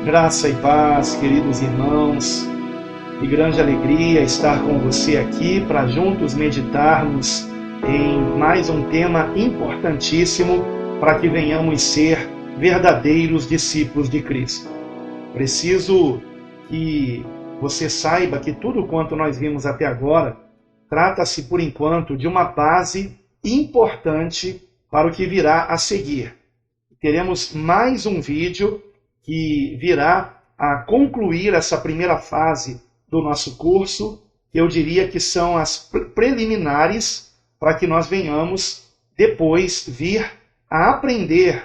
Graça e paz, queridos irmãos, que grande alegria estar com você aqui para juntos meditarmos em mais um tema importantíssimo para que venhamos ser verdadeiros discípulos de Cristo. Preciso que você saiba que tudo quanto nós vimos até agora trata-se, por enquanto, de uma base importante para o que virá a seguir. Teremos mais um vídeo que virá a concluir essa primeira fase do nosso curso, que eu diria que são as preliminares para que nós venhamos depois vir a aprender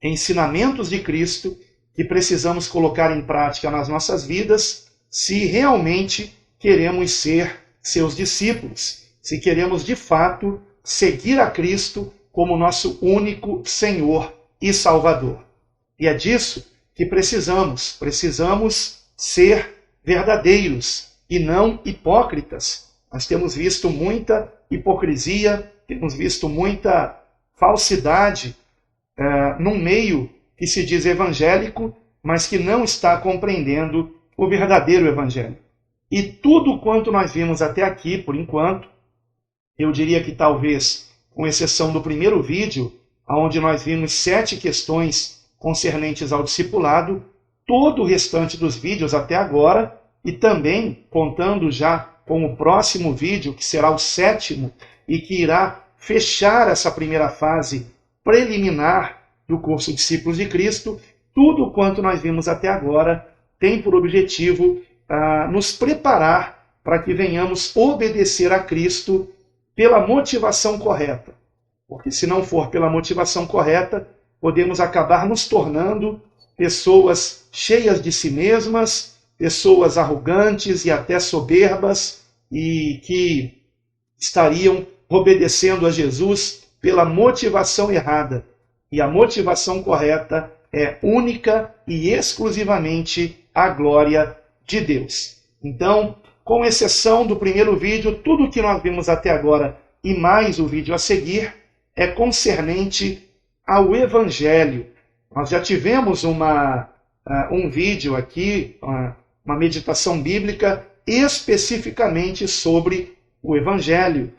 ensinamentos de Cristo que precisamos colocar em prática nas nossas vidas se realmente queremos ser seus discípulos, se queremos de fato seguir a Cristo como nosso único Senhor e Salvador. E é disso que precisamos ser verdadeiros e não hipócritas. Nós temos visto muita hipocrisia, temos visto muita falsidade num meio que se diz evangélico, mas que não está compreendendo o verdadeiro evangelho. E tudo quanto nós vimos até aqui, por enquanto, eu diria que talvez, com exceção do primeiro vídeo, onde nós vimos 7 questões concernentes ao discipulado, todo o restante dos vídeos até agora, e também contando já com o próximo vídeo, que será o 7º, e que irá fechar essa primeira fase preliminar do curso Discípulos de Cristo, tudo quanto nós vimos até agora tem por objetivo nos preparar para que venhamos obedecer a Cristo pela motivação correta. Porque se não for pela motivação correta, podemos acabar nos tornando pessoas cheias de si mesmas, pessoas arrogantes e até soberbas, e que estariam obedecendo a Jesus pela motivação errada. E a motivação correta é única e exclusivamente a glória de Deus. Então, com exceção do primeiro vídeo, tudo o que nós vimos até agora e mais o vídeo a seguir é concernente ao Evangelho. Nós já tivemos um vídeo aqui, uma meditação bíblica especificamente sobre o Evangelho.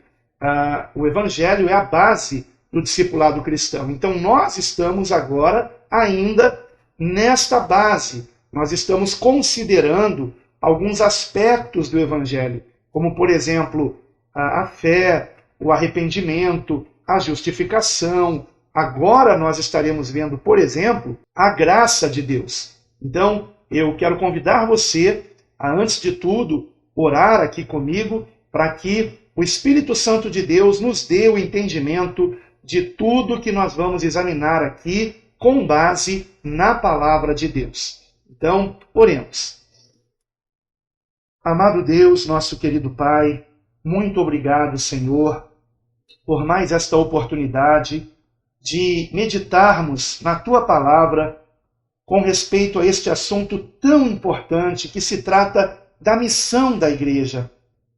O Evangelho é a base do discipulado cristão. Então nós estamos agora ainda nesta base. Nós estamos considerando alguns aspectos do Evangelho, como por exemplo a fé, o arrependimento, a justificação. Agora nós estaremos vendo, por exemplo, a graça de Deus. Então, eu quero convidar você a, antes de tudo, orar aqui comigo para que o Espírito Santo de Deus nos dê o entendimento de tudo que nós vamos examinar aqui com base na palavra de Deus. Então, oremos. Amado Deus, nosso querido Pai, muito obrigado, Senhor, por mais esta oportunidade de meditarmos na Tua Palavra com respeito a este assunto tão importante que se trata da missão da igreja.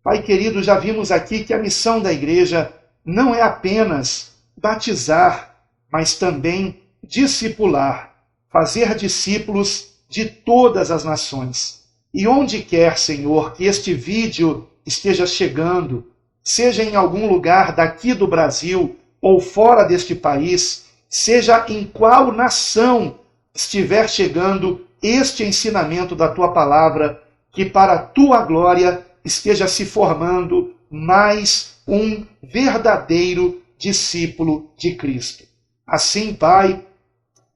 Pai querido, já vimos aqui que a missão da igreja não é apenas batizar, mas também discipular, fazer discípulos de todas as nações. E onde quer, Senhor, que este vídeo esteja chegando, seja em algum lugar daqui do Brasil ou fora deste país, seja em qual nação estiver chegando este ensinamento da Tua Palavra, que para a Tua glória esteja se formando mais um verdadeiro discípulo de Cristo. Assim, Pai,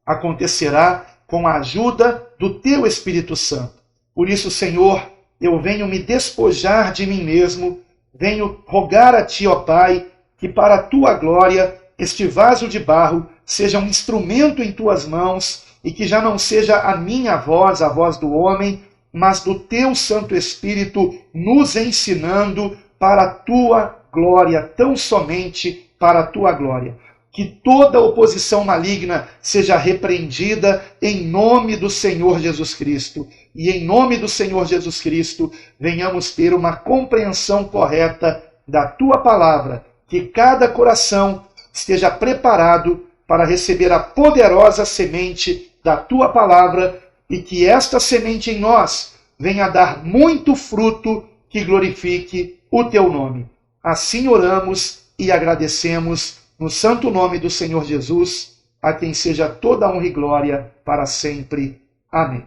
acontecerá com a ajuda do Teu Espírito Santo. Por isso, Senhor, eu venho me despojar de mim mesmo, venho rogar a Ti, ó Pai, que para a Tua glória este vaso de barro seja um instrumento em Tuas mãos e que já não seja a minha voz, a voz do homem, mas do Teu Santo Espírito nos ensinando para a Tua glória, tão somente para a Tua glória. Que toda oposição maligna seja repreendida em nome do Senhor Jesus Cristo. E em nome do Senhor Jesus Cristo, venhamos ter uma compreensão correta da Tua Palavra, que cada coração esteja preparado para receber a poderosa semente da Tua Palavra, e que esta semente em nós venha dar muito fruto que glorifique o teu nome. Assim oramos e agradecemos no santo nome do Senhor Jesus, a quem seja toda honra e glória para sempre. Amém.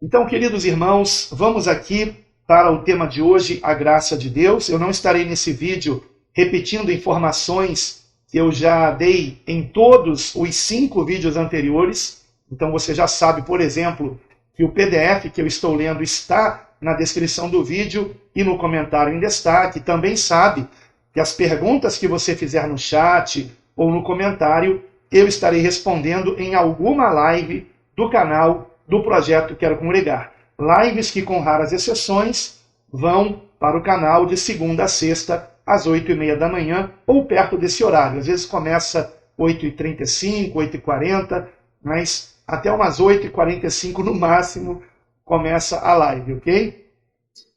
Então, queridos irmãos, vamos aqui para o tema de hoje, a graça de Deus. Eu não estarei nesse vídeo repetindo informações que eu já dei em todos os 5 vídeos anteriores. Então você já sabe, por exemplo, que o PDF que eu estou lendo está na descrição do vídeo e no comentário em destaque. Também sabe que as perguntas que você fizer no chat ou no comentário, eu estarei respondendo em alguma live do canal do Projeto Quero Congregar. Lives que, com raras exceções, vão para o canal de segunda a sexta, às 8h30 da manhã, ou perto desse horário. Às vezes começa 8h35, 8h40, mas até umas 8h45 no máximo começa a live, ok?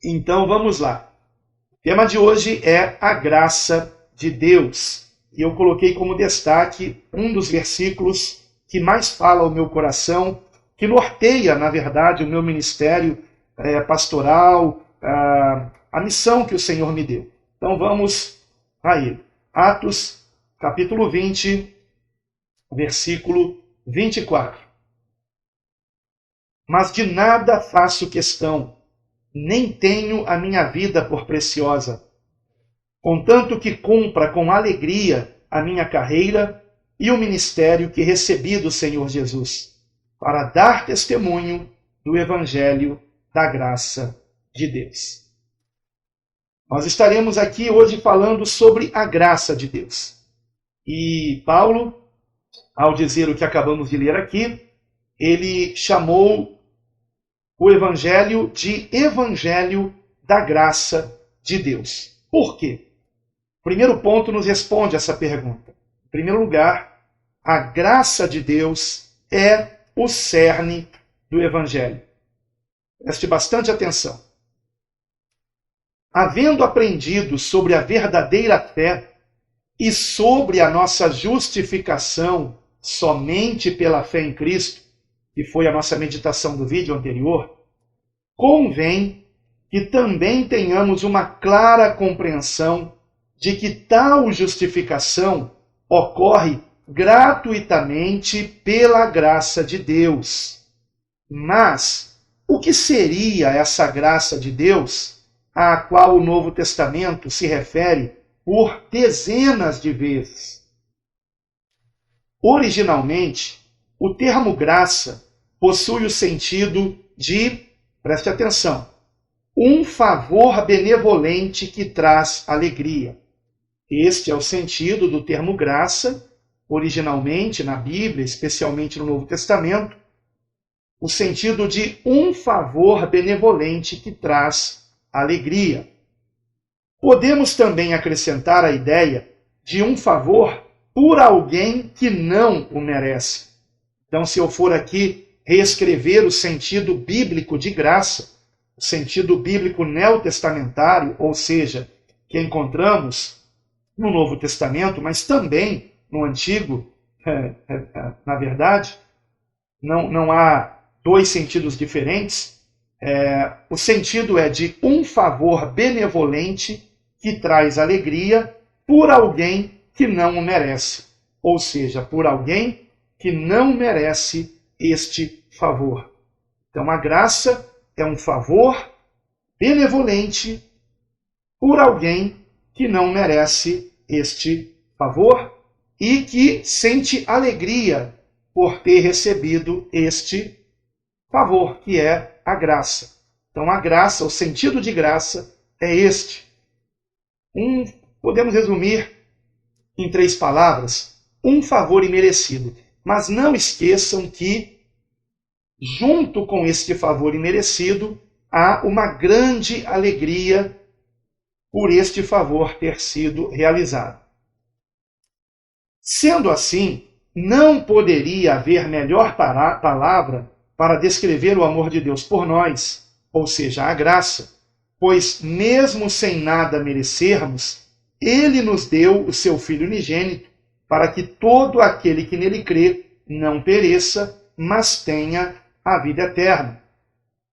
Então vamos lá. O tema de hoje é a graça de Deus. E eu coloquei como destaque um dos versículos que mais fala ao meu coração, que norteia, na verdade, o meu ministério pastoral, a missão que o Senhor me deu. Então vamos a ele. Atos, capítulo 20, versículo 24. Mas de nada faço questão, nem tenho a minha vida por preciosa, contanto que cumpra com alegria a minha carreira e o ministério que recebi do Senhor Jesus, para dar testemunho do Evangelho da graça de Deus. Nós estaremos aqui hoje falando sobre a graça de Deus. E Paulo, ao dizer o que acabamos de ler aqui, ele chamou o Evangelho de Evangelho da graça de Deus. Por quê? O primeiro ponto nos responde essa pergunta. Em primeiro lugar, a graça de Deus é o cerne do Evangelho. Preste bastante atenção. Havendo aprendido sobre a verdadeira fé e sobre a nossa justificação somente pela fé em Cristo, que foi a nossa meditação do vídeo anterior, convém que também tenhamos uma clara compreensão de que tal justificação ocorre gratuitamente pela graça de Deus. Mas o que seria essa graça de Deus à qual o Novo Testamento se refere por dezenas de vezes? Originalmente, o termo graça possui o sentido de, preste atenção, um favor benevolente que traz alegria. Este é o sentido do termo graça, originalmente na Bíblia, especialmente no Novo Testamento, o sentido de um favor benevolente que traz alegria. Podemos também acrescentar a ideia de um favor por alguém que não o merece. Então, se eu for aqui reescrever o sentido bíblico de graça, o sentido bíblico neotestamentário, ou seja, que encontramos no Novo Testamento, mas também no Antigo, na verdade, não há dois sentidos diferentes. O sentido é de um favor benevolente que traz alegria por alguém que não o merece. Ou seja, por alguém que não merece este favor. Então, a graça é um favor benevolente por alguém que não merece este favor e que sente alegria por ter recebido este favor, que é a graça. Então, a graça, o sentido de graça é este. Podemos resumir em 3 palavras, um favor imerecido. Mas não esqueçam que, junto com este favor imerecido, há uma grande alegria por este favor ter sido realizado. Sendo assim, não poderia haver melhor palavra para descrever o amor de Deus por nós, ou seja, a graça, pois mesmo sem nada merecermos, Ele nos deu o seu Filho unigênito, para que todo aquele que nele crê não pereça, mas tenha a vida eterna.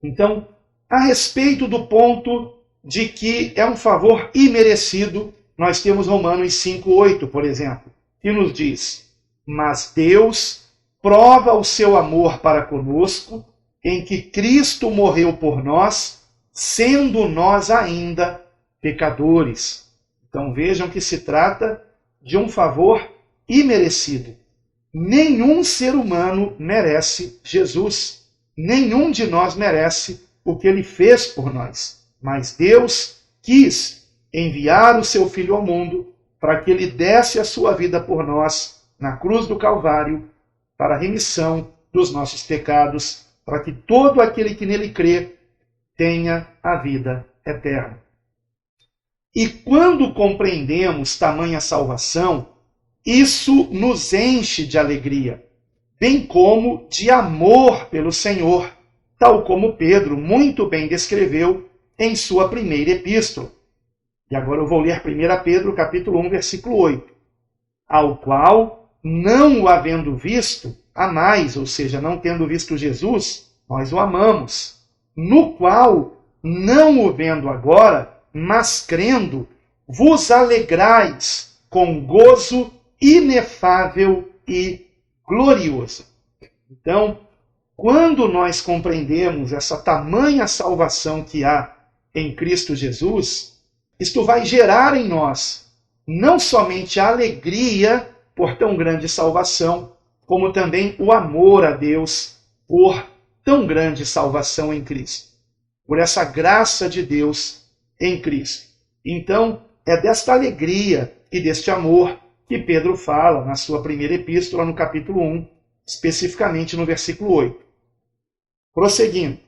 Então, a respeito do ponto de que é um favor imerecido, nós temos Romanos 5,8, por exemplo, que nos diz: mas Deus prova o seu amor para conosco, em que Cristo morreu por nós, sendo nós ainda pecadores. Então vejam que se trata de um favor imerecido. Nenhum ser humano merece Jesus. Nenhum de nós merece o que ele fez por nós. Mas Deus quis enviar o seu Filho ao mundo para que ele desse a sua vida por nós na cruz do Calvário, para a remissão dos nossos pecados, para que todo aquele que nele crê tenha a vida eterna. E quando compreendemos tamanha salvação, isso nos enche de alegria, bem como de amor pelo Senhor, tal como Pedro muito bem descreveu em sua primeira epístola. E agora eu vou ler 1 Pedro, capítulo 1, versículo 8. Ao qual, não o havendo visto, amais, ou seja, não tendo visto Jesus, nós o amamos. No qual, não o vendo agora, mas crendo, vos alegrais com gozo inefável e glorioso. Então, quando nós compreendemos essa tamanha salvação que há em Cristo Jesus, isto vai gerar em nós não somente a alegria por tão grande salvação, como também o amor a Deus por tão grande salvação em Cristo, por essa graça de Deus em Cristo. Então, é desta alegria e deste amor que Pedro fala na sua primeira epístola, no capítulo 1, especificamente no versículo 8. Prosseguindo.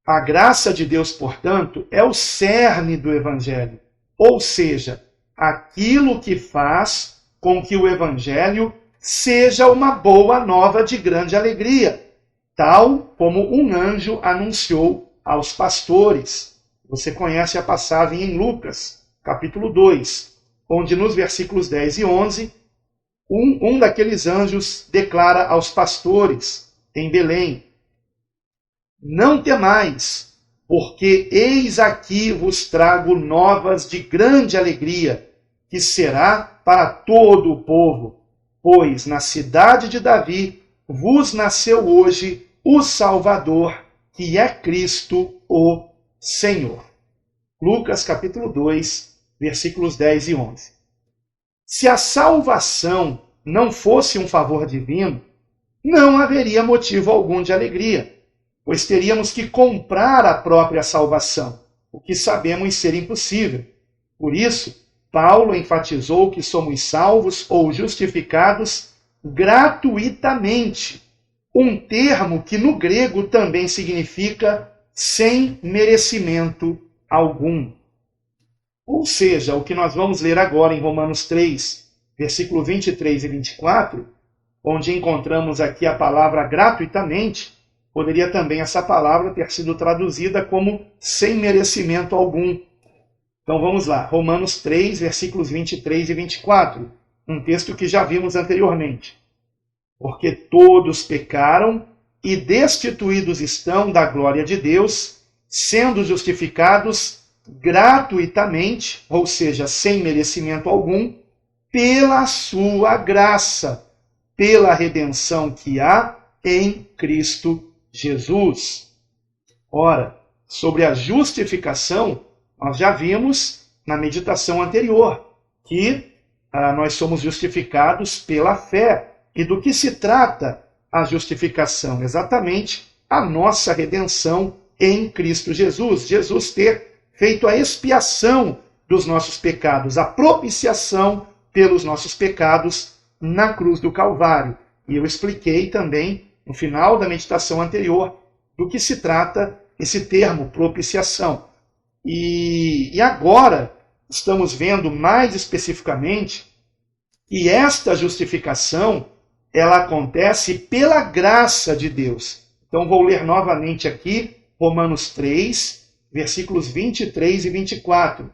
A graça de Deus, portanto, é o cerne do Evangelho, ou seja, aquilo que faz com que o Evangelho seja uma boa nova de grande alegria, tal como um anjo anunciou aos pastores. Você conhece a passagem em Lucas, capítulo 2, onde nos versículos 10 e 11, um daqueles anjos declara aos pastores em Belém: não temais, porque eis aqui vos trago novas de grande alegria, que será para todo o povo, pois na cidade de Davi vos nasceu hoje o Salvador, que é Cristo o Senhor. Lucas capítulo 2, versículos 10 e 11. Se a salvação não fosse um favor divino, não haveria motivo algum de alegria, pois teríamos que comprar a própria salvação, o que sabemos ser impossível. Por isso, Paulo enfatizou que somos salvos ou justificados gratuitamente, um termo que no grego também significa sem merecimento algum. Ou seja, o que nós vamos ler agora em Romanos 3, versículo 23 e 24, onde encontramos aqui a palavra gratuitamente, poderia também essa palavra ter sido traduzida como sem merecimento algum. Então vamos lá, Romanos 3, versículos 23 e 24, um texto que já vimos anteriormente. Porque todos pecaram e destituídos estão da glória de Deus, sendo justificados gratuitamente, ou seja, sem merecimento algum, pela sua graça, pela redenção que há em Cristo Jesus. Ora, sobre a justificação, nós já vimos na meditação anterior que nós somos justificados pela fé. E do que se trata a justificação? Exatamente a nossa redenção em Cristo Jesus. Jesus ter feito a expiação dos nossos pecados, a propiciação pelos nossos pecados na cruz do Calvário. E eu expliquei também, no final da meditação anterior, do que se trata esse termo, propiciação. E agora estamos vendo mais especificamente que esta justificação, ela acontece pela graça de Deus. Então vou ler novamente aqui Romanos 3, versículos 23 e 24.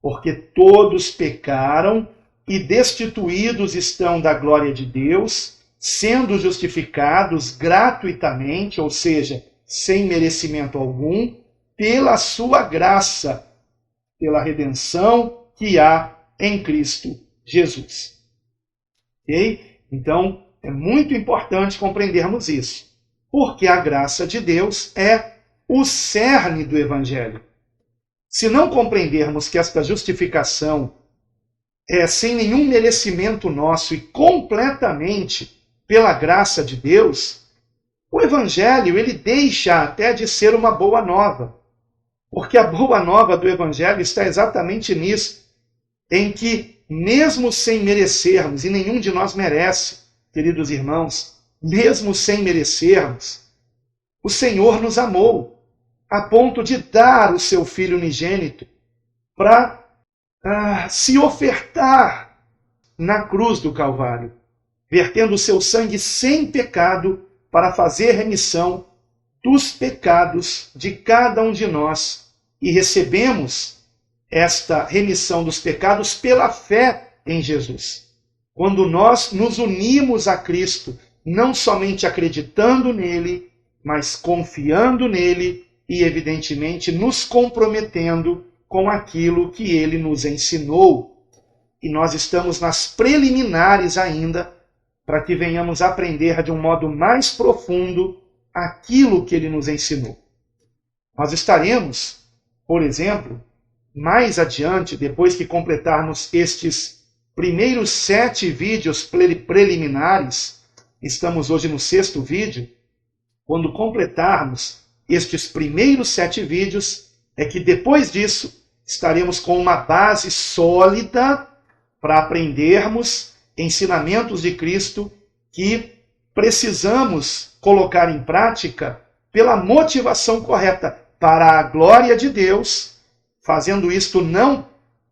Porque todos pecaram e destituídos estão da glória de Deus, sendo justificados gratuitamente, ou seja, sem merecimento algum, pela sua graça, pela redenção que há em Cristo Jesus. Ok? Então, é muito importante compreendermos isso, porque a graça de Deus é o cerne do Evangelho. Se não compreendermos que esta justificação é sem nenhum merecimento nosso e completamente pela graça de Deus, o Evangelho ele deixa até de ser uma boa nova. Porque a boa nova do Evangelho está exatamente nisso, em que, mesmo sem merecermos, e nenhum de nós merece, queridos irmãos, mesmo sem merecermos, o Senhor nos amou, a ponto de dar o seu Filho unigênito para se ofertar na cruz do Calvário, vertendo o seu sangue sem pecado para fazer remissão dos pecados de cada um de nós. E recebemos esta remissão dos pecados pela fé em Jesus. Quando nós nos unimos a Cristo, não somente acreditando nele, mas confiando nele e, evidentemente, nos comprometendo com aquilo que ele nos ensinou. E nós estamos nas preliminares ainda, para que venhamos aprender de um modo mais profundo aquilo que ele nos ensinou. Nós estaremos, por exemplo, mais adiante, depois que completarmos estes primeiros 7 vídeos preliminares, estamos hoje no 6º vídeo, quando completarmos estes primeiros 7 vídeos, é que depois disso estaremos com uma base sólida para aprendermos ensinamentos de Cristo que precisamos colocar em prática pela motivação correta, para a glória de Deus, fazendo isto não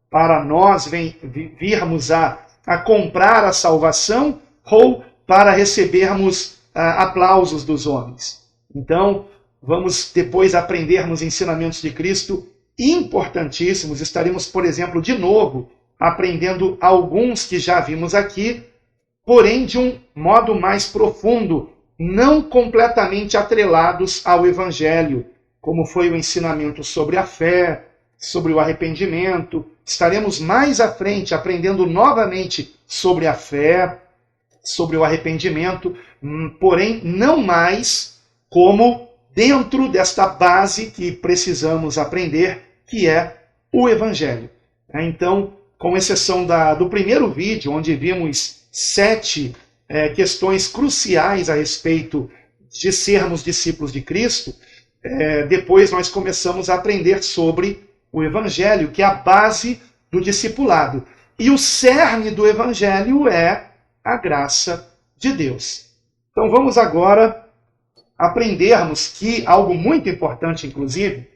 para nós virmos a comprar a salvação ou para recebermos aplausos dos homens. Então, vamos depois aprendermos ensinamentos de Cristo importantíssimos. Estaremos, por exemplo, de novo, aprendendo alguns que já vimos aqui, porém de um modo mais profundo, não completamente atrelados ao Evangelho, como foi o ensinamento sobre a fé, sobre o arrependimento. Estaremos mais à frente aprendendo novamente sobre a fé, sobre o arrependimento, porém não mais como dentro desta base que precisamos aprender, que é o Evangelho. Então, com exceção do primeiro vídeo, onde vimos 7 questões cruciais a respeito de sermos discípulos de Cristo, depois nós começamos a aprender sobre o Evangelho, que é a base do discipulado. E o cerne do Evangelho é a graça de Deus. Então vamos agora aprendermos que, algo muito importante inclusive,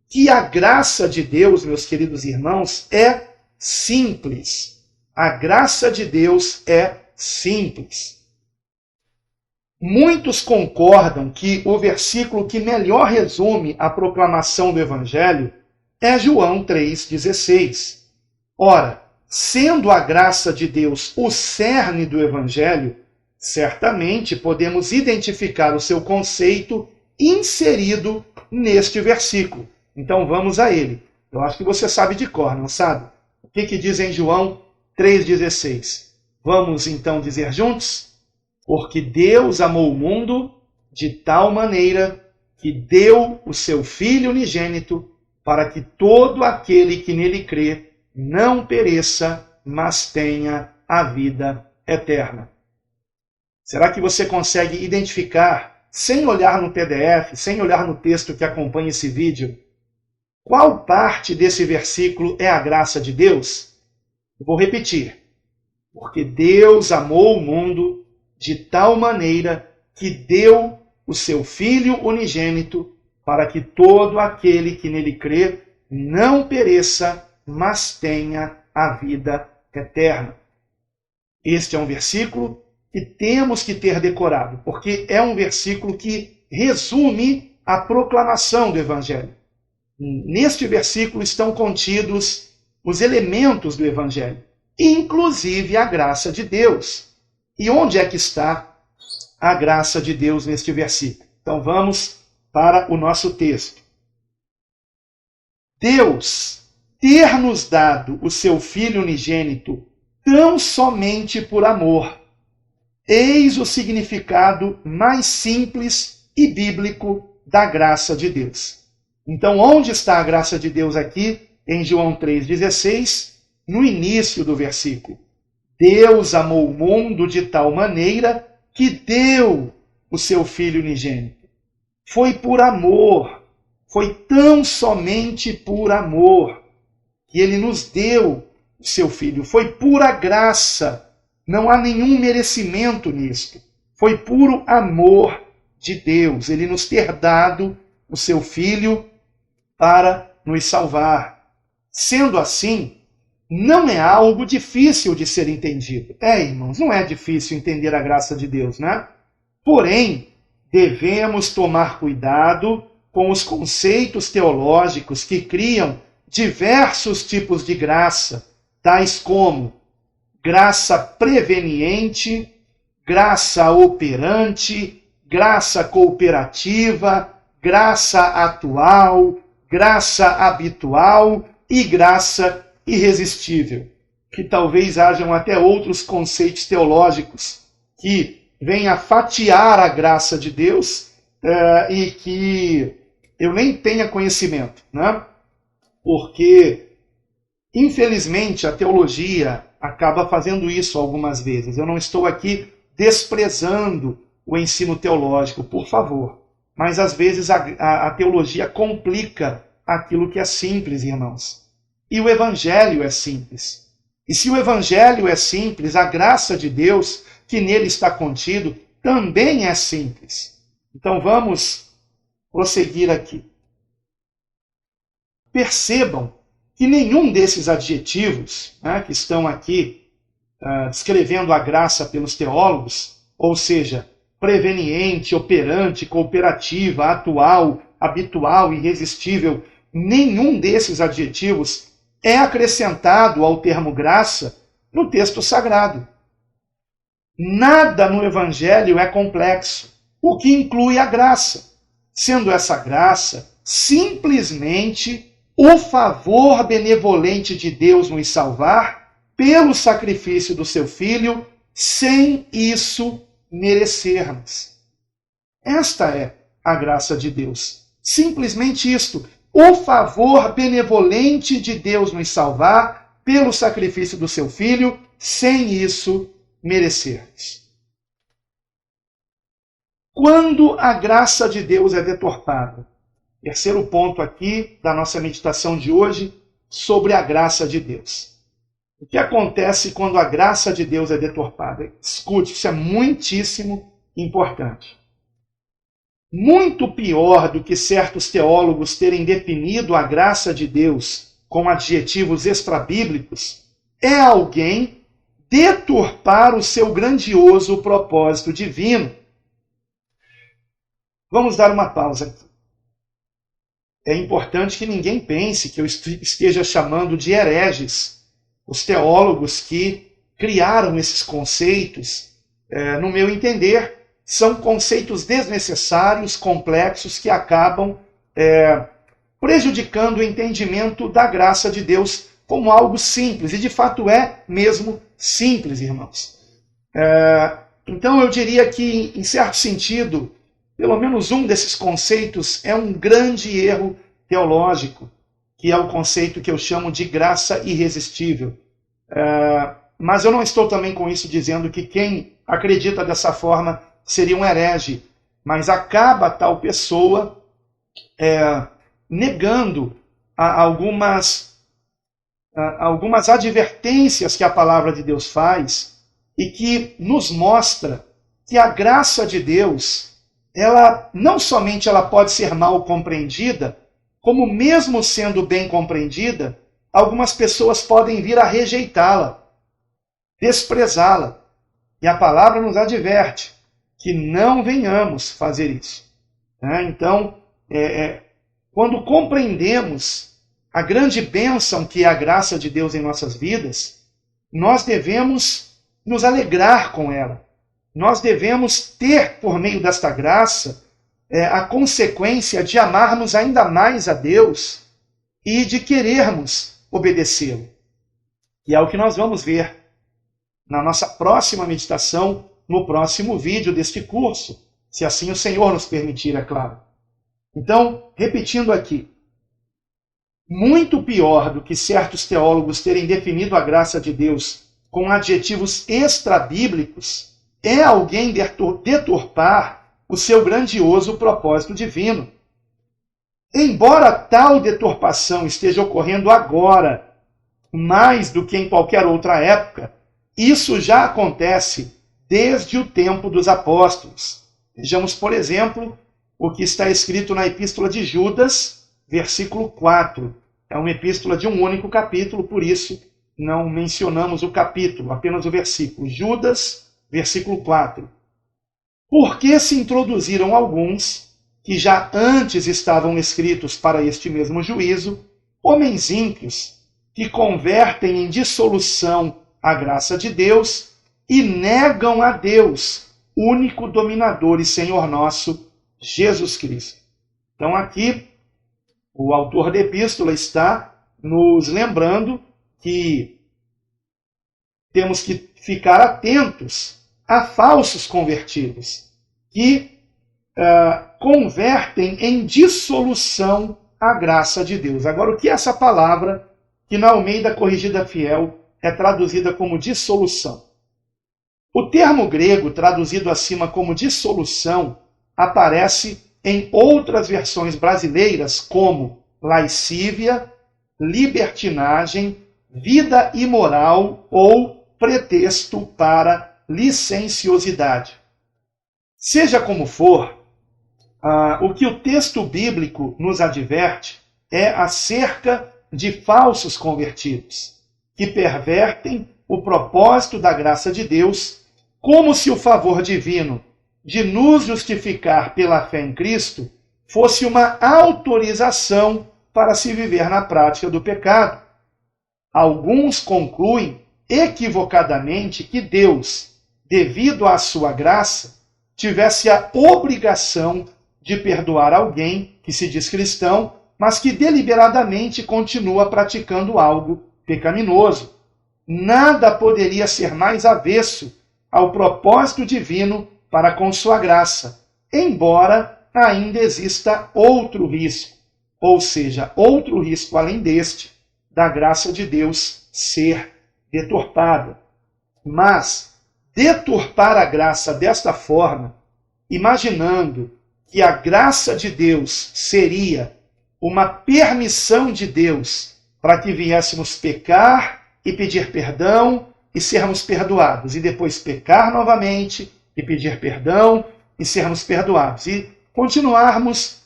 que a graça de Deus, meus queridos irmãos, é simples. A graça de Deus é simples. Muitos concordam que o versículo que melhor resume a proclamação do Evangelho é João 3,16. Ora, sendo a graça de Deus o cerne do Evangelho, certamente podemos identificar o seu conceito inserido neste versículo. Então vamos a ele. Eu acho que você sabe de cor, não sabe? O que diz em João 3,16? Vamos então dizer juntos? Porque Deus amou o mundo de tal maneira que deu o seu Filho unigênito para que todo aquele que nele crê não pereça, mas tenha a vida eterna. Será que você consegue identificar, sem olhar no PDF, sem olhar no texto que acompanha esse vídeo, qual parte desse versículo é a graça de Deus? Eu vou repetir. Porque Deus amou o mundo de tal maneira que deu o seu Filho unigênito para que todo aquele que nele crê não pereça, mas tenha a vida eterna. Este é um versículo que temos que ter decorado, porque é um versículo que resume a proclamação do Evangelho. Neste versículo estão contidos os elementos do Evangelho, inclusive a graça de Deus. E onde é que está a graça de Deus neste versículo. Então vamos para o nosso texto. Deus ter nos dado o seu Filho unigênito tão somente por amor. Eis o significado mais simples e bíblico da graça de Deus. Então, onde está a graça de Deus aqui? Em João 3,16, no início do versículo. Deus amou o mundo de tal maneira que deu o seu Filho unigênito. Foi por amor, foi tão somente por amor que ele nos deu o seu Filho. Foi pura graça, não há nenhum merecimento nisto. Foi puro amor de Deus, ele nos ter dado o seu Filho para nos salvar. Sendo assim, não é algo difícil de ser entendido. Irmãos, não é difícil entender a graça de Deus, né? Porém, devemos tomar cuidado com os conceitos teológicos que criam diversos tipos de graça, tais como graça preveniente, graça operante, graça cooperativa, graça atual, graça habitual e graça irresistível. Que talvez hajam até outros conceitos teológicos que vêm a fatiar a graça de Deus e que eu nem tenha conhecimento, né? Porque, infelizmente, a teologia acaba fazendo isso algumas vezes. Eu não estou aqui desprezando o ensino teológico, por favor. Mas, às vezes, a teologia complica aquilo que é simples, irmãos. E o Evangelho é simples. E se o Evangelho é simples, a graça de Deus, que nele está contido, também é simples. Então, vamos prosseguir aqui. Percebam que nenhum desses adjetivos, né, que estão aqui descrevendo a graça pelos teólogos, ou seja, preveniente, operante, cooperativa, atual, habitual, irresistível, nenhum desses adjetivos é acrescentado ao termo graça no texto sagrado. Nada no Evangelho é complexo, o que inclui a graça, sendo essa graça simplesmente o favor benevolente de Deus nos salvar pelo sacrifício do seu Filho, sem isso merecermos. Esta é a graça de Deus. Simplesmente isto, o favor benevolente de Deus nos salvar pelo sacrifício do seu Filho, sem isso merecermos. Quando a graça de Deus é deturpada? Terceiro ponto aqui da nossa meditação de hoje sobre a graça de Deus. O que acontece quando a graça de Deus é deturpada? Escute, isso é muitíssimo importante. Muito pior do que certos teólogos terem definido a graça de Deus com adjetivos extrabíblicos é alguém deturpar o seu grandioso propósito divino. Vamos dar uma pausa aqui. É importante que ninguém pense que eu esteja chamando de hereges os teólogos que criaram esses conceitos. No meu entender, são conceitos desnecessários, complexos, que acabam prejudicando o entendimento da graça de Deus como algo simples. E de fato é mesmo simples, irmãos. Então eu diria que, em certo sentido, pelo menos um desses conceitos é um grande erro teológico, que é o conceito que eu chamo de graça irresistível. Mas eu não estou também com isso dizendo que quem acredita dessa forma seria um herege, mas acaba tal pessoa negando algumas advertências que a palavra de Deus faz e que nos mostra que a graça de Deus, ela não somente ela pode ser mal compreendida, como mesmo sendo bem compreendida, algumas pessoas podem vir a rejeitá-la, desprezá-la. E a palavra nos adverte que não venhamos fazer isso. Então, quando compreendemos a grande bênção que é a graça de Deus em nossas vidas, nós devemos nos alegrar com ela. nós devemos ter, por meio desta graça, a consequência de amarmos ainda mais a Deus e de querermos obedecê-lo. E é o que nós vamos ver na nossa próxima meditação, no próximo vídeo deste curso, se assim o Senhor nos permitir, é claro. Então, repetindo aqui, muito pior do que certos teólogos terem definido a graça de Deus com adjetivos extrabíblicos é alguém deturpar o seu grandioso propósito divino. Embora tal deturpação esteja ocorrendo agora, mais do que em qualquer outra época, isso já acontece desde o tempo dos apóstolos. Vejamos, por exemplo, o que está escrito na Epístola de Judas, versículo 4. É uma epístola de um único capítulo, por isso não mencionamos o capítulo, apenas o versículo. Judas, versículo 4. Porque se introduziram alguns, que já antes estavam escritos para este mesmo juízo, homens ímpios, que convertem em dissolução a graça de Deus e negam a Deus, único dominador e Senhor nosso, Jesus Cristo. Então aqui, o autor da epístola está nos lembrando que temos que ficar atentos a falsos convertidos, que convertem em dissolução a graça de Deus. Agora, o que é essa palavra que na Almeida Corrigida Fiel é traduzida como dissolução? O termo grego traduzido acima como dissolução aparece em outras versões brasileiras como lascívia, libertinagem, vida imoral ou pretexto para licenciosidade. Seja como for, o que o texto bíblico nos adverte é acerca de falsos convertidos, que pervertem o propósito da graça de Deus, como se o favor divino de nos justificar pela fé em Cristo fosse uma autorização para se viver na prática do pecado. Alguns concluem equivocadamente que Deus, devido à sua graça, tivesse a obrigação de perdoar alguém que se diz cristão, mas que deliberadamente continua praticando algo pecaminoso. Nada poderia ser mais avesso ao propósito divino para com sua graça, embora ainda exista outro risco, ou seja, outro risco além deste, da graça de Deus ser deturpada. Mas deturpar a graça desta forma, imaginando que a graça de Deus seria uma permissão de Deus para que viéssemos pecar e pedir perdão e sermos perdoados, e depois pecar novamente e pedir perdão e sermos perdoados, e continuarmos,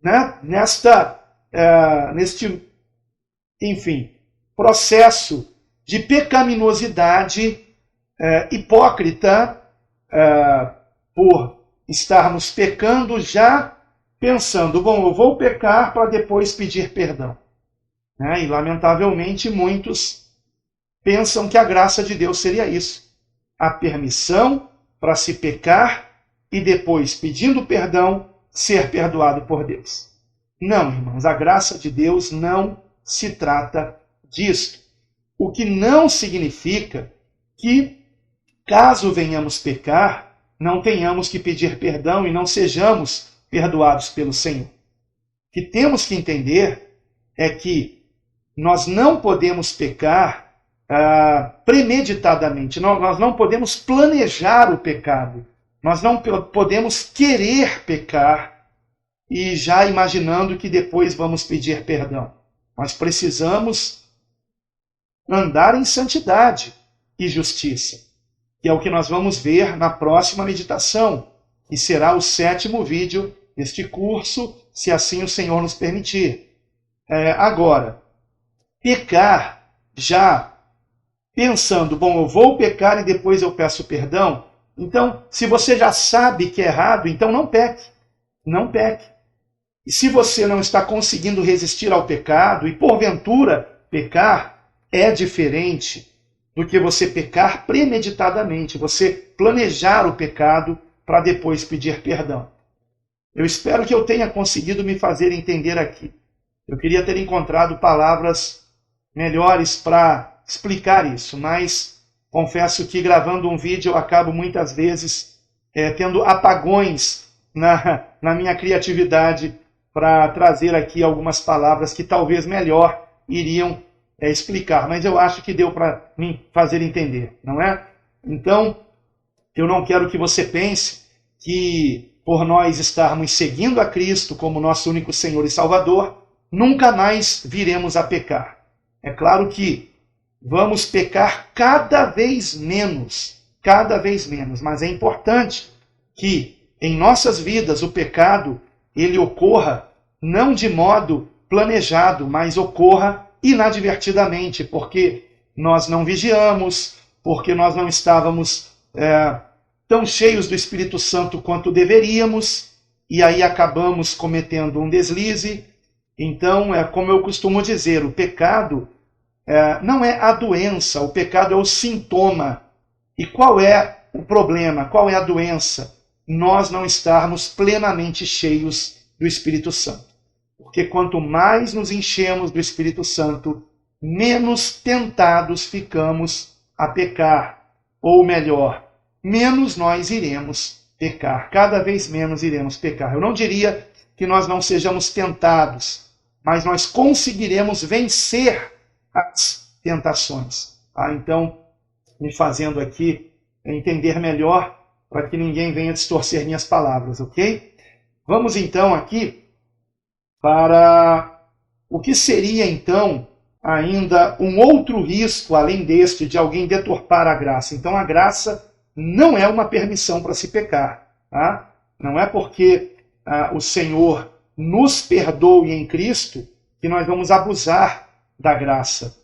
né, neste processo de pecaminosidade hipócrita, por estarmos pecando já pensando, bom, eu vou pecar para depois pedir perdão. E lamentavelmente muitos pensam que a graça de Deus seria isso, a permissão para se pecar e depois, pedindo perdão, ser perdoado por Deus. Não, irmãos, a graça de Deus não se trata disto. O que não significa que, caso venhamos pecar, não tenhamos que pedir perdão e não sejamos perdoados pelo Senhor. O que temos que entender é que nós não podemos pecar premeditadamente, nós não podemos planejar o pecado, nós não podemos querer pecar e já imaginando que depois vamos pedir perdão. Nós precisamos andar em santidade e justiça, que é o que nós vamos ver na próxima meditação, que será o 7º vídeo deste curso, se assim o Senhor nos permitir. Agora, pecar já pensando, bom, eu vou pecar e depois eu peço perdão. Então, se você já sabe que é errado, então não peque. Não peque. E se você não está conseguindo resistir ao pecado e porventura pecar, é diferente. do que você pecar premeditadamente, você planejar o pecado para depois pedir perdão. Eu espero que eu tenha conseguido me fazer entender aqui. Eu queria ter encontrado palavras melhores para explicar isso, mas confesso que gravando um vídeo eu acabo muitas vezes tendo apagões na minha criatividade para trazer aqui algumas palavras que talvez melhor iriam explicar, mas eu acho que deu para me fazer entender, não é? Então, eu não quero que você pense que por nós estarmos seguindo a Cristo como nosso único Senhor e Salvador, nunca mais viremos a pecar. É claro que vamos pecar cada vez menos, mas é importante que em nossas vidas o pecado ele ocorra não de modo planejado, mas ocorra inadvertidamente, porque nós não vigiamos, porque nós não estávamos tão cheios do Espírito Santo quanto deveríamos, e aí acabamos cometendo um deslize. Então, como eu costumo dizer, o pecado não é a doença, o pecado é o sintoma. E qual é o problema? Qual é a doença? Nós não estarmos plenamente cheios do Espírito Santo. Porque quanto mais nos enchemos do Espírito Santo, menos tentados ficamos a pecar. Ou melhor, menos nós iremos pecar. Cada vez menos iremos pecar. Eu não diria que nós não sejamos tentados, mas nós conseguiremos vencer as tentações. Então, me fazendo aqui entender melhor, para que ninguém venha distorcer minhas palavras, ok? Vamos então aqui para o que seria então ainda um outro risco, além deste, de alguém deturpar a graça. Então a graça não é uma permissão para se pecar. Tá? Não é porque o Senhor nos perdoe em Cristo que nós vamos abusar da graça.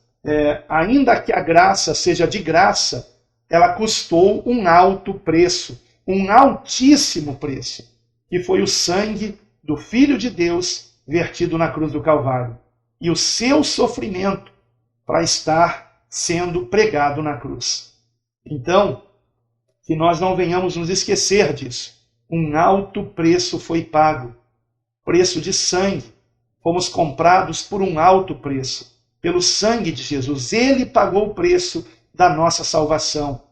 Ainda que a graça seja de graça, ela custou um alto preço, um altíssimo preço, que foi o sangue do Filho de Deus vertido na cruz do Calvário, e o seu sofrimento para estar sendo pregado na cruz. Então, que nós não venhamos nos esquecer disso. Um alto preço foi pago, preço de sangue. Fomos comprados por um alto preço, pelo sangue de Jesus. Ele pagou o preço da nossa salvação.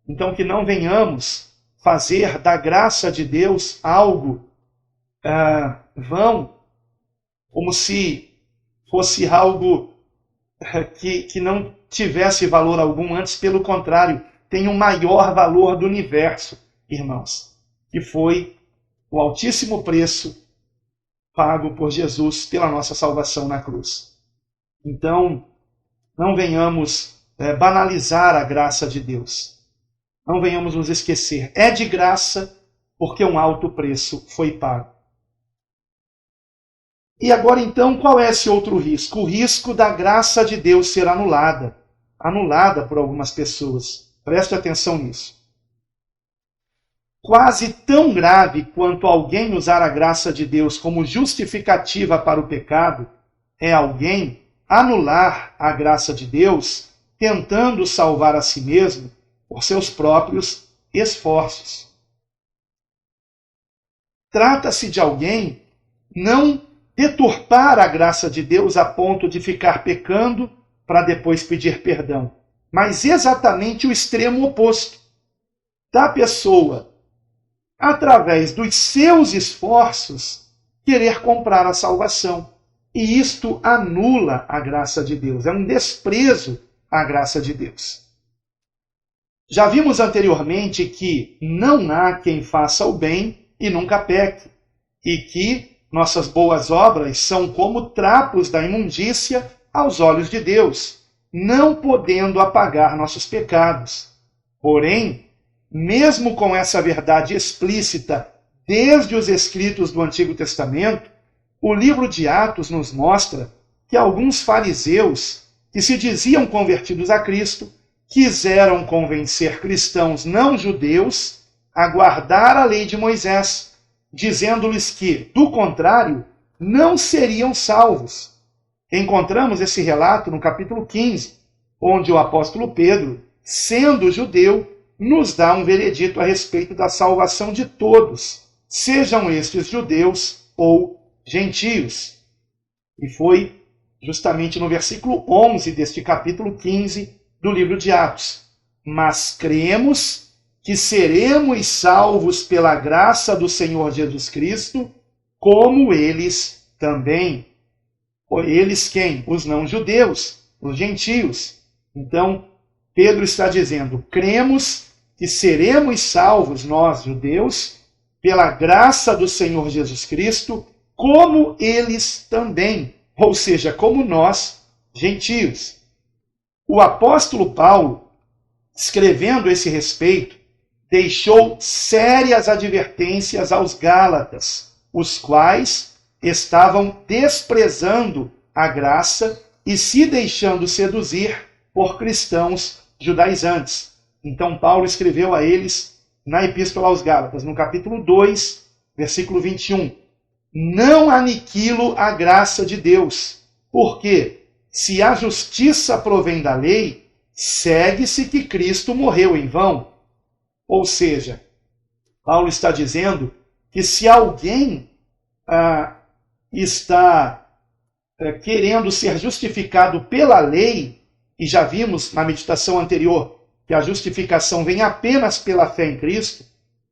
Então, que não venhamos fazer da graça de Deus algo vão, como se fosse algo que não tivesse valor algum, antes pelo contrário, tem o maior valor do universo, irmãos, que foi o altíssimo preço pago por Jesus pela nossa salvação na cruz. Então, não venhamos banalizar a graça de Deus. Não venhamos nos esquecer. É de graça porque um alto preço foi pago. E agora, então, qual é esse outro risco? O risco da graça de Deus ser anulada. Anulada por algumas pessoas. Preste atenção nisso. Quase tão grave quanto alguém usar a graça de Deus como justificativa para o pecado, é alguém anular a graça de Deus tentando salvar a si mesmo por seus próprios esforços. Trata-se de alguém não deturpar a graça de Deus a ponto de ficar pecando para depois pedir perdão, mas exatamente o extremo oposto. Da pessoa, através dos seus esforços, querer comprar a salvação. E isto anula a graça de Deus, é um desprezo à graça de Deus. Já vimos anteriormente que não há quem faça o bem e nunca peque, e que nossas boas obras são como trapos da imundícia aos olhos de Deus, não podendo apagar nossos pecados. Porém, mesmo com essa verdade explícita desde os escritos do Antigo Testamento, o livro de Atos nos mostra que alguns fariseus, que se diziam convertidos a Cristo, quiseram convencer cristãos não judeus a guardar a lei de Moisés, dizendo-lhes que, do contrário, não seriam salvos. Encontramos esse relato no capítulo 15, onde o apóstolo Pedro sendo judeu, nos dá um veredito a respeito da salvação de todos, sejam estes judeus ou gentios. E foi justamente no versículo 11 deste capítulo 15 do livro de Atos. Mas cremos que seremos salvos pela graça do Senhor Jesus Cristo, como eles também. Eles quem? Os não-judeus, os gentios. Então, Pedro está dizendo, cremos que seremos salvos, nós, judeus, pela graça do Senhor Jesus Cristo, como eles também, ou seja, como nós, gentios. O apóstolo Paulo, escrevendo esse respeito, deixou sérias advertências aos Gálatas, os quais estavam desprezando a graça e se deixando seduzir por cristãos judaizantes. Então Paulo escreveu a eles na Epístola aos Gálatas, no capítulo 2, versículo 21. Não aniquilo a graça de Deus, porque se a justiça provém da lei, segue-se que Cristo morreu em vão. Ou seja, Paulo está dizendo que se alguém está querendo ser justificado pela lei, e já vimos na meditação anterior que a justificação vem apenas pela fé em Cristo,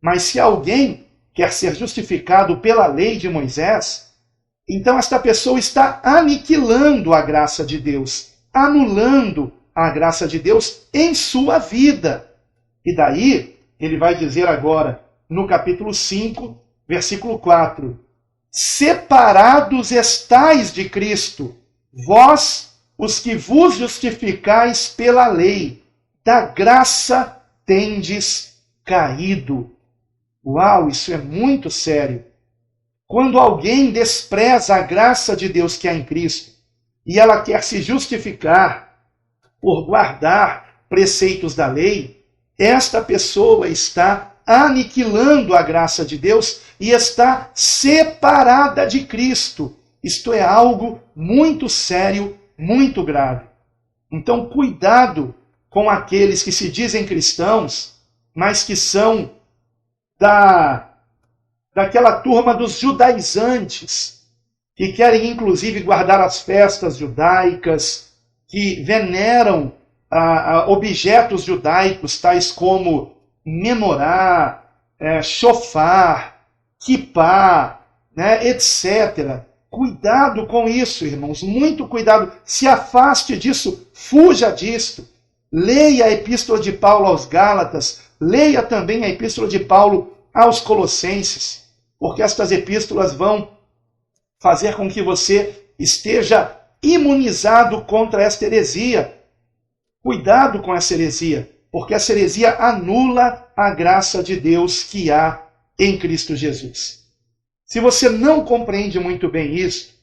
mas se alguém quer ser justificado pela lei de Moisés, então esta pessoa está aniquilando a graça de Deus, anulando a graça de Deus em sua vida. E daí, ele vai dizer agora, no capítulo 5, versículo 4, separados estais de Cristo, vós, os que vos justificais pela lei, da graça tendes caído. Uau, isso é muito sério. Quando alguém despreza a graça de Deus que há em Cristo, e ela quer se justificar por guardar preceitos da lei, esta pessoa está aniquilando a graça de Deus e está separada de Cristo. Isto é algo muito sério, muito grave. Então, cuidado com aqueles que se dizem cristãos, mas que são daquela turma dos judaizantes, que querem inclusive guardar as festas judaicas, que veneram objetos judaicos, tais como menorá, shofar, kippá, etc. Cuidado com isso, irmãos, muito cuidado. Se afaste disso, fuja disto. Leia a Epístola de Paulo aos Gálatas, leia também a Epístola de Paulo aos Colossenses, porque estas epístolas vão fazer com que você esteja imunizado contra esta heresia. Cuidado com essa heresia, porque essa heresia anula a graça de Deus que há em Cristo Jesus. Se você não compreende muito bem isso,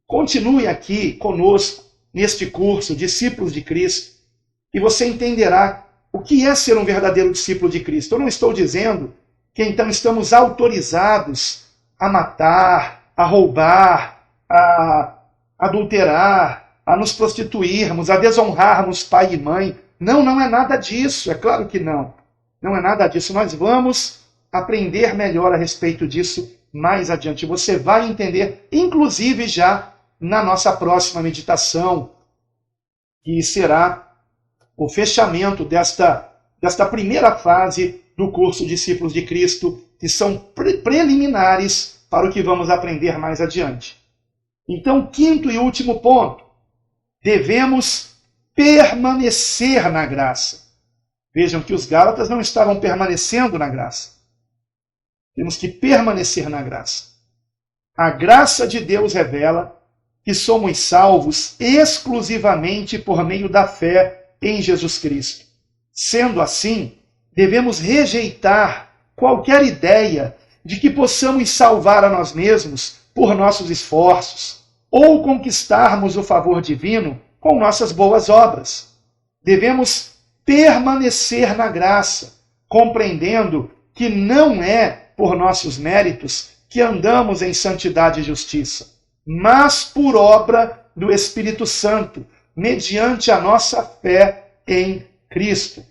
continue aqui conosco neste curso, Discípulos de Cristo, e você entenderá o que é ser um verdadeiro discípulo de Cristo. Eu não estou dizendo que então estamos autorizados a matar, a roubar, a adulterar, a nos prostituirmos, a desonrarmos pai e mãe. Não, não é nada disso, é claro que não. Não é nada disso. Nós vamos aprender melhor a respeito disso mais adiante. Você vai entender, inclusive já na nossa próxima meditação, que será o fechamento desta primeira fase do curso Discípulos de Cristo, que são preliminares para o que vamos aprender mais adiante. Então, quinto e último ponto, devemos permanecer na graça. Vejam que os Gálatas não estavam permanecendo na graça. Temos que permanecer na graça. A graça de Deus revela que somos salvos exclusivamente por meio da fé em Jesus Cristo. Sendo assim, devemos rejeitar qualquer ideia de que possamos salvar a nós mesmos por nossos esforços ou conquistarmos o favor divino com nossas boas obras. Devemos permanecer na graça, compreendendo que não é por nossos méritos que andamos em santidade e justiça, mas por obra do Espírito Santo, mediante a nossa fé em Cristo.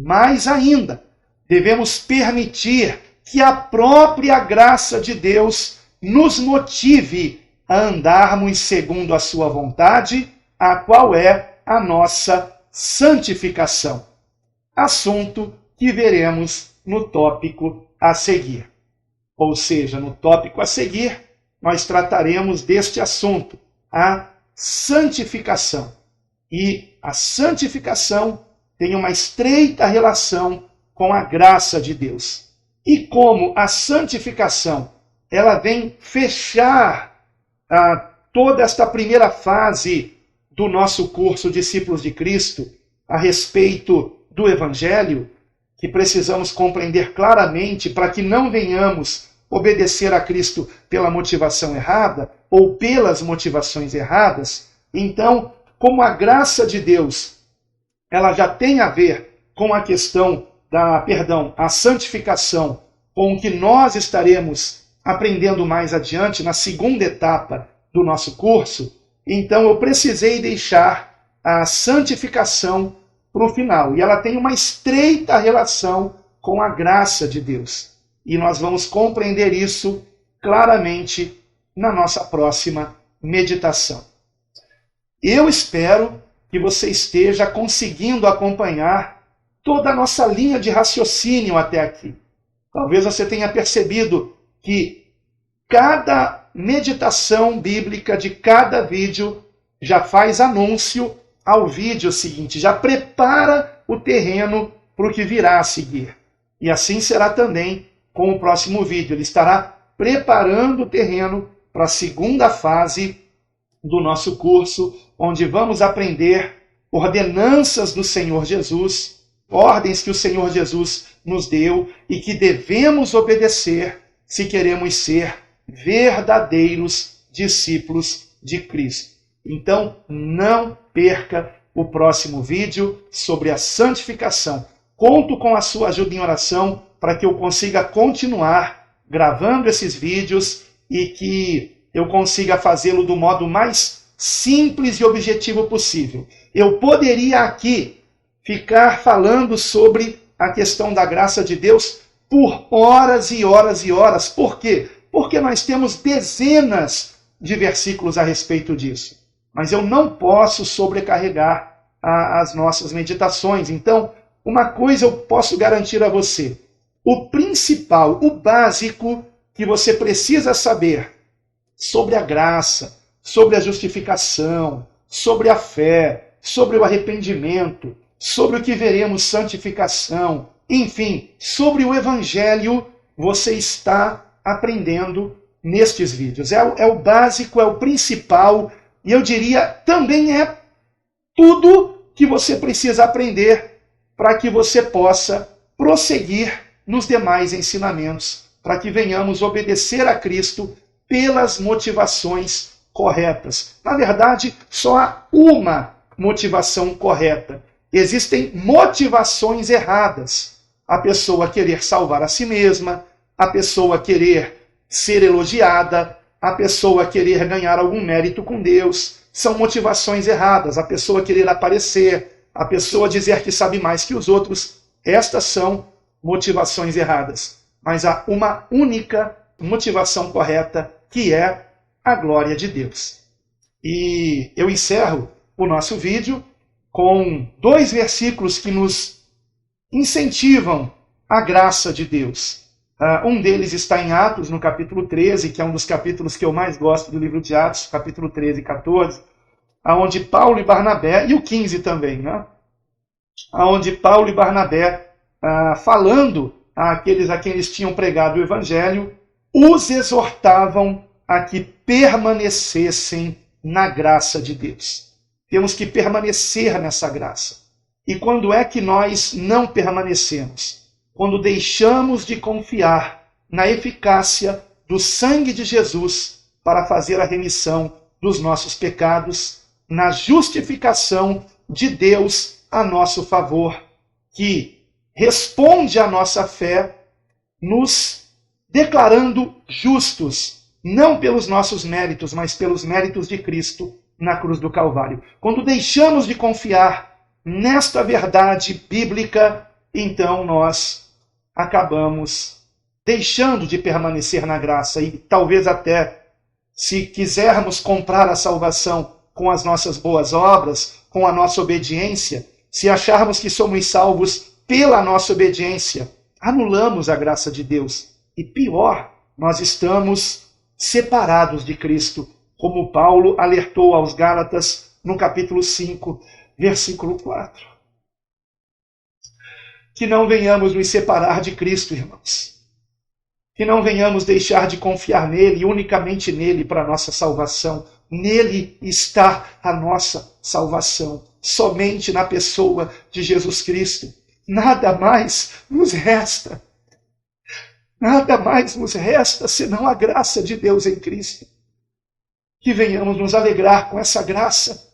Mais ainda, devemos permitir que a própria graça de Deus nos motive a andarmos segundo a sua vontade, a qual é a nossa santificação. Assunto que veremos no tópico a seguir. Ou seja, no tópico a seguir, nós trataremos deste assunto, a santificação. E a santificação tem uma estreita relação com a graça de Deus. E como a santificação ela vem fechar toda esta primeira fase do nosso curso Discípulos de Cristo a respeito do Evangelho, que precisamos compreender claramente para que não venhamos obedecer a Cristo pela motivação errada ou pelas motivações erradas. Então, como a graça de Deus ela já tem a ver com a questão a santificação, com o que nós estaremos aprendendo mais adiante na segunda etapa do nosso curso, então eu precisei deixar a santificação para o final. E ela tem uma estreita relação com a graça de Deus. E nós vamos compreender isso claramente na nossa próxima meditação. Eu espero que você esteja conseguindo acompanhar toda a nossa linha de raciocínio até aqui. Talvez você tenha percebido que cada meditação bíblica de cada vídeo já faz anúncio ao vídeo seguinte, já prepara o terreno para o que virá a seguir. E assim será também com o próximo vídeo. Ele estará preparando o terreno para a segunda fase do nosso curso, onde vamos aprender ordenanças do Senhor Jesus, ordens que o Senhor Jesus nos deu e que devemos obedecer se queremos ser verdadeiros discípulos de Cristo. Então, não perca o próximo vídeo sobre a santificação. Conto com a sua ajuda em oração para que eu consiga continuar gravando esses vídeos e que eu consiga fazê-lo do modo mais simples e objetivo possível. Eu poderia aqui ficar falando sobre a questão da graça de Deus por horas e horas e horas. Por quê? Porque nós temos dezenas de versículos a respeito disso. Mas eu não posso sobrecarregar as nossas meditações. Então, uma coisa eu posso garantir a você. O principal, o básico que você precisa saber sobre a graça, sobre a justificação, sobre a fé, sobre o arrependimento, sobre o que veremos santificação, enfim, sobre o Evangelho, você está aprendendo nestes vídeos. É o básico, é o principal, e eu diria também é tudo que você precisa aprender para que você possa prosseguir nos demais ensinamentos, para que venhamos obedecer a Cristo pelas motivações corretas. Na verdade, só há uma motivação correta. Existem motivações erradas. A pessoa querer salvar a si mesma, a pessoa querer ser elogiada, a pessoa querer ganhar algum mérito com Deus. São motivações erradas. A pessoa querer aparecer, a pessoa dizer que sabe mais que os outros. Estas são motivações erradas. Mas há uma única motivação correta, que é a glória de Deus. E eu encerro o nosso vídeo com 2 versículos que nos incentivam a graça de Deus. Um deles está em Atos, no capítulo 13, que é um dos capítulos que eu mais gosto do livro de Atos, capítulo 13 e 14, onde Paulo e Barnabé, e o 15 também, né? Onde Paulo e Barnabé, falando àqueles a quem eles tinham pregado o Evangelho, os exortavam a que permanecessem na graça de Deus. Temos que permanecer nessa graça. E quando é que nós não permanecemos? Quando deixamos de confiar na eficácia do sangue de Jesus para fazer a remissão dos nossos pecados, na justificação de Deus a nosso favor, que responde à nossa fé, nos declarando justos, não pelos nossos méritos, mas pelos méritos de Cristo na cruz do Calvário. Quando deixamos de confiar nesta verdade bíblica, então nós acabamos deixando de permanecer na graça e talvez até, se quisermos comprar a salvação com as nossas boas obras, com a nossa obediência, se acharmos que somos salvos pela nossa obediência, anulamos a graça de Deus. E pior, nós estamos separados de Cristo, como Paulo alertou aos Gálatas no capítulo 5, versículo 4. Que não venhamos nos separar de Cristo, irmãos. Que não venhamos deixar de confiar nele, unicamente nele, para a nossa salvação. Nele está a nossa salvação. Somente na pessoa de Jesus Cristo. Nada mais nos resta. Nada mais nos resta senão a graça de Deus em Cristo. Que venhamos nos alegrar com essa graça.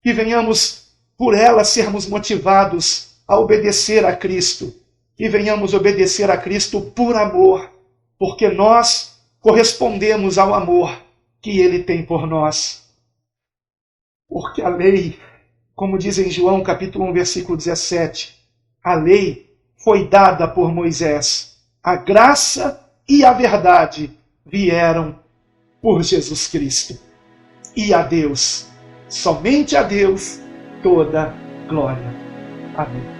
Que venhamos, por ela, sermos motivados a obedecer a Cristo. Que venhamos obedecer a Cristo por amor. Porque nós correspondemos ao amor que Ele tem por nós. Porque a lei, como diz em João capítulo 1, versículo 17, a lei foi dada por Moisés. A graça e a verdade vieram por Jesus Cristo. E a Deus, somente a Deus, toda glória. Amém.